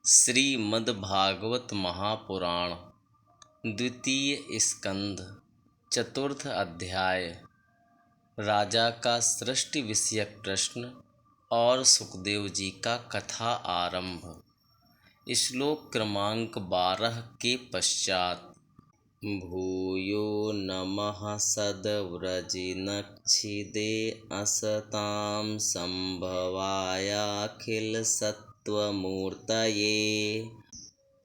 श्रीमद्भागवत महापुराण द्वितीय स्कंध चतुर्थ अध्याय। राजा का सृष्टि विषयक प्रश्न और सुखदेव जी का कथा आरंभ। श्लोक क्रमांक 12 के पश्चात। भूयो नमः सद्व्रजिनच्छिदे असतां संभवायाखिल सत्त्वमूर्तये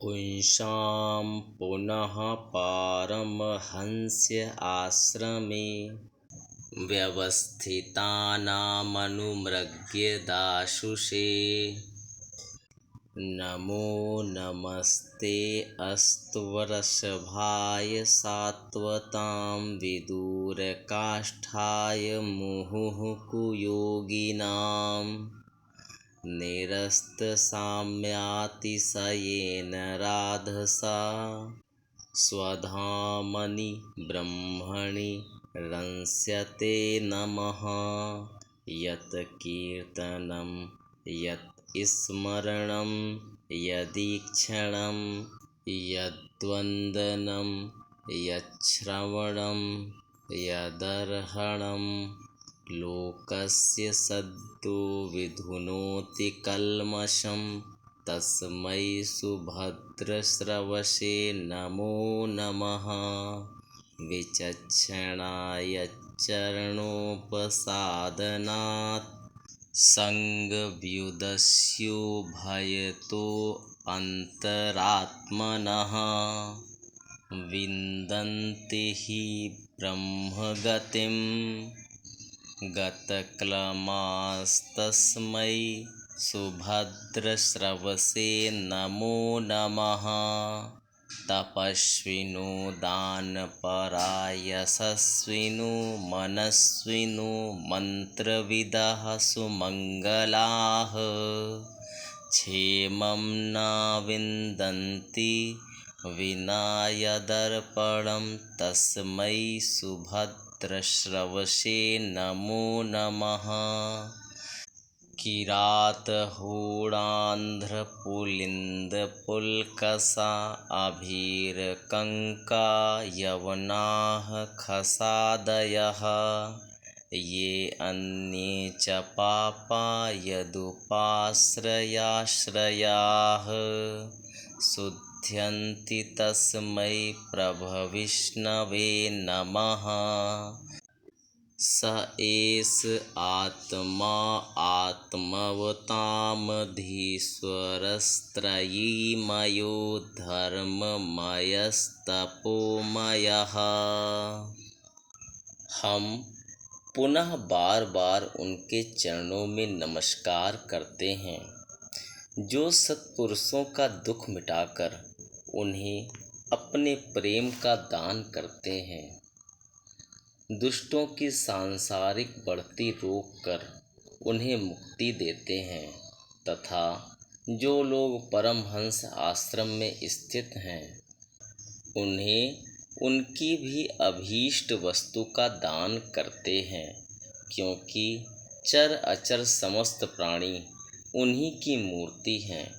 पुंसां पुनः पारमहंस्य आश्रमे व्यवस्थितानामनुमृग्य दाशुषे। नमो नमस्ते अस्तु वृषभाय सात्वतां विदूरकाष्ठाय मुहुः कुयोगिनां निरस्तसाम्यातिशयेन राधसा स्वधामनि ब्रह्मणि रंस्यते नमः। यत् कीर्तनं यत् स्मरणं यदीक्षणं यद्वन्दनं यच्छ्रवणं यदर्हणं लोकस्य सद्यो विधुनोति कल्मषं तस्मै सुभद्रश्रवसे नमो नमः। विचक्षणाय चरणोपसादनात् संगव्युदस्योभयतो अन्तरात्मनः विन्दन्ति हि ब्रह्मगतिं गतक्लमास्तस्मै सुभद्रश्रवसे नमो नमः। तपस्विनो दानपरा यशस्विनो मनस्विनो मन्त्रविदः सुमङ्गलाः क्षेमं न विन्दन्ति विना यदर्पणं तस्मै सुभद्रश्रवसे नमो नमः। किरातहूणान्ध्रपुलिन्दपुल्कषा अभीरकङ्का यवनाः खसादयः ये अन्ये च पापा यदुपाश्रयाश्रयाः शुध्यन्ति तस्मै प्रभविष्णवे नमः। स एष आत्मा आत्मवतामधीश्वरस्त्रयीमयो धर्ममयस्तपोमयः। हम पुनः बार बार उनके चरणों में नमस्कार करते हैं जो सत्पुरुषों का दुख मिटाकर उन्हें अपने प्रेम का दान करते हैं, दुष्टों की सांसारिक बढ़ती रोककर उन्हें मुक्ति देते हैं तथा जो लोग परमहंस आश्रम में स्थित हैं उन्हें उनकी भी अभीष्ट वस्तु का दान करते हैं, क्योंकि चर अचर समस्त प्राणी उन्हीं की मूर्ति हैं।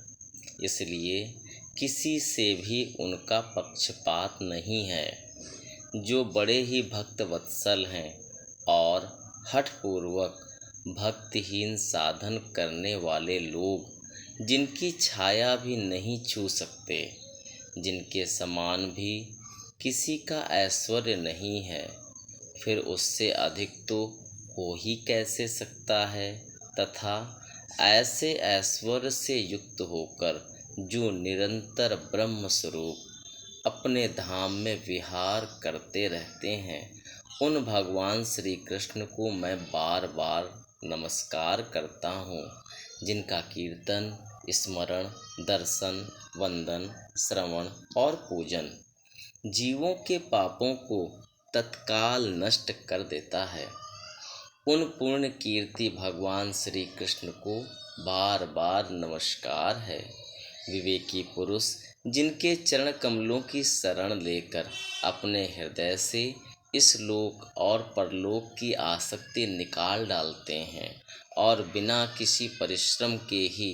इसलिए किसी से भी उनका पक्षपात नहीं है। जो बड़े ही भक्त वत्सल हैं और हठपूर्वक भक्तिहीन साधन करने वाले लोग जिनकी छाया भी नहीं छू सकते, जिनके समान भी किसी का ऐश्वर्य नहीं है, फिर उससे अधिक तो हो ही कैसे सकता है। तथा ऐसे ऐश्वर्य से युक्त होकर जो निरंतर ब्रह्म स्वरूप अपने धाम में विहार करते रहते हैं, उन भगवान श्री कृष्ण को मैं बार बार नमस्कार करता हूँ, जिनका कीर्तन स्मरण दर्शन वंदन श्रवण और पूजन जीवों के पापों को तत्काल नष्ट कर देता है। उन पूर्ण कीर्ति भगवान श्री कृष्ण को बार बार नमस्कार है। विवेकी पुरुष जिनके चरण कमलों की शरण लेकर अपने हृदय से इस लोक और परलोक की आसक्ति निकाल डालते हैं और बिना किसी परिश्रम के ही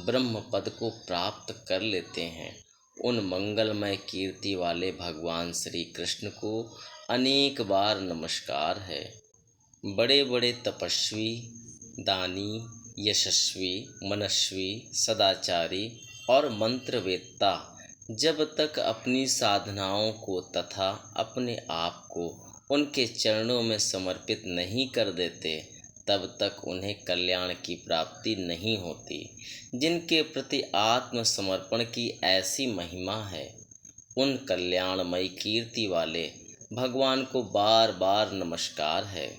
ब्रह्म पद को प्राप्त कर लेते हैं, उन मंगलमय कीर्ति वाले भगवान श्री कृष्ण को अनेक बार नमस्कार है। बड़े बड़े तपस्वी, दानी, यशस्वी, मनस्वी, सदाचारी और मंत्रवेत्ता जब तक अपनी साधनाओं को तथा अपने आप को उनके चरणों में समर्पित नहीं कर देते, तब तक उन्हें कल्याण की प्राप्ति नहीं होती। जिनके प्रति आत्मसमर्पण की ऐसी महिमा है, उन कल्याणमयी कीर्ति वाले भगवान को बार बार नमस्कार है।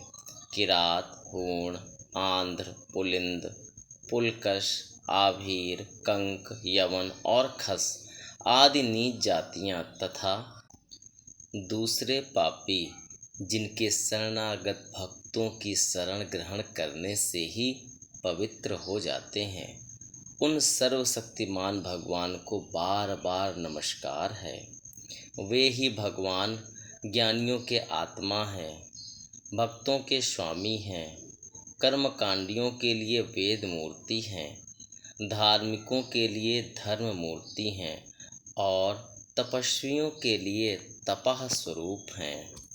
किरात, हूण, आंध्र, पुलिंद, पुलकश, आभीर, कंक, यवन और खस आदि नीच जातियाँ तथा दूसरे पापी जिनके शरणागत भक्तों की शरण ग्रहण करने से ही पवित्र हो जाते हैं, उन सर्वशक्तिमान भगवान को बार बार नमस्कार है। वे ही भगवान ज्ञानियों के आत्मा हैं, भक्तों के स्वामी हैं, कर्मकांडियों के लिए वेद मूर्ति हैं, धार्मिकों के लिए धर्म मूर्ति हैं और तपस्वियों के लिए तपः स्वरूप हैं।